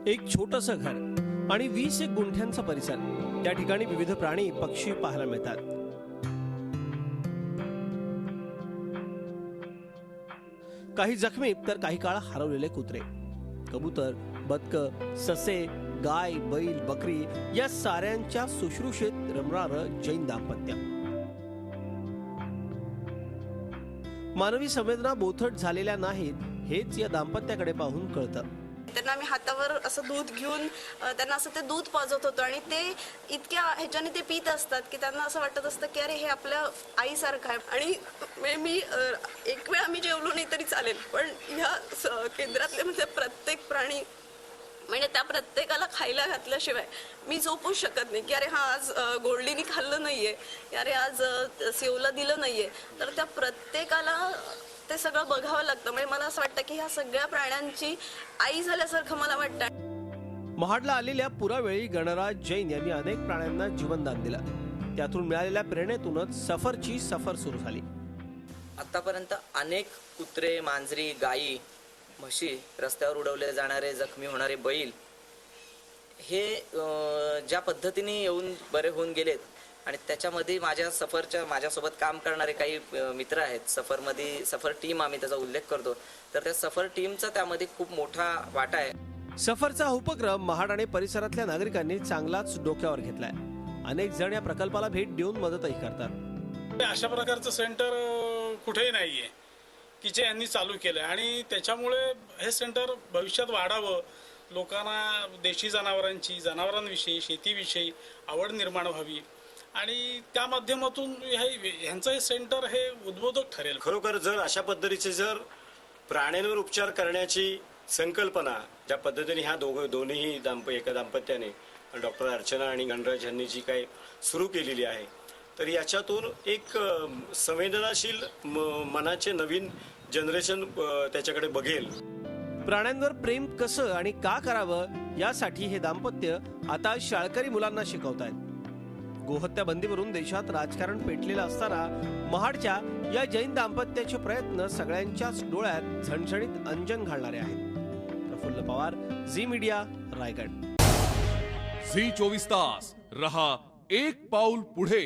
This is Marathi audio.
एक छोटंसं घर आणि 20 गुंठ्यांचा परिसर. त्या ठिकाणी विविध प्राणी पक्षी पाहायला मिळतात. काही जखमी तर काही काळ हरवलेले कुत्रे, कबूतर, बदक, ससे, गाय, बैल, बकरी या साऱ्यांच्या शुश्रूषेत रमणारं जैन दाम्पत्य. मानवी संवेदना बोथट झालेल्या नाहीत हेच या दाम्पत्याकडे पाहून कळतं. त्यांना आम्ही हातावर असं दूध घेऊन त्यांना असं ते दूध पाजत होतो आणि ते इतक्या ह्याच्याने ते पीत असतात की त्यांना असं वाटत असतं की अरे हे आपल्या आईसारखं आहे. आणि मी एक वेळ आम्ही जेवलो नाही तरी चालेल, पण ह्या केंद्रातले म्हणजे प्रत्येक प्राणी म्हणजे त्या प्रत्येकाला खायला घातल्याशिवाय मी झोपूच शकत नाही की अरे हा आज गोल्डीनी खाल्लं नाहीये, अरे आज सेवला दिलं नाहीये. तर त्या प्रत्येकाला ते सगळं बघावं लागतं. म्हणजे मला असं वाटतं की ह्या सगळ्या प्राण्यांची आई झाल्यासारखं मला वाटतं. महाडला आलेल्या पुरावेळी गणराज जैन यांनी अनेक प्राण्यांना जीवनदान दिलं. त्यातून मिळालेल्या प्रेरणेतूनच सफरची सफर सुरू झाली. आतापर्यंत अनेक कुत्रे, मांजरी, गायी, म्हशी, रस्त्यावर उडवले जाणारे, जखमी होणारे बैल हे ज्या पद्धतीने येऊन बरे होऊन गेलेत. आणि त्याच्यामध्ये माझ्यासोबत काम करणारे काही मित्र आहेत. सफर टीम आम्ही त्याचा उल्लेख करतो. तर त्या सफर टीमचा त्यामध्ये खूप मोठा वाटा आहे. सफरचा उपक्रम महाड आणि परिसरातल्या नागरिकांनी चांगलाच डोक्यावर घेतलाय. अनेक जण या प्रकल्पाला भेट देऊन मदतही करतात. अशा प्रकारचं सेंटर कुठेही नाहीये की जे यांनी चालू केलं आणि त्याच्यामुळे हे सेंटर भविष्यात वाढावं. लोकांना देशी जनावरांविषयी, शेतीविषयी आवड निर्माण व्हावी आणि त्या माध्यमातून ह्यांचं हे सेंटर हे उद्बोधक ठरेल. खरोखर जर अशा पद्धतीचे जर प्राण्यांवर उपचार करण्याची संकल्पना ज्या पद्धतीने ह्या दोन्ही एका दाम्पत्याने डॉक्टर अर्चना आणि गणराज यांनी जी काही सुरू केलेली आहे, तर याच्यातून एक संवेदनशील मनाचे नवीन जनरेशन त्याच्याकडे बघेल. प्राण्यांवर प्रेम कसं आणि का करावं यासाठी हे दाम्पत्य आता शाळकरी मुलांना शिकवतायत. गोहत्या बंदीवरून देशात राजकारण पेटलेलं असताना महाडच्या या जैन दाम्पत्याचे प्रयत्न सगळ्यांच्याच डोळ्यात झणझणीत अंजन घालणारे आहेत. Praful Pawar, Zee media, Raigad. Zee 24 तास रहा एक पाऊल पुढे.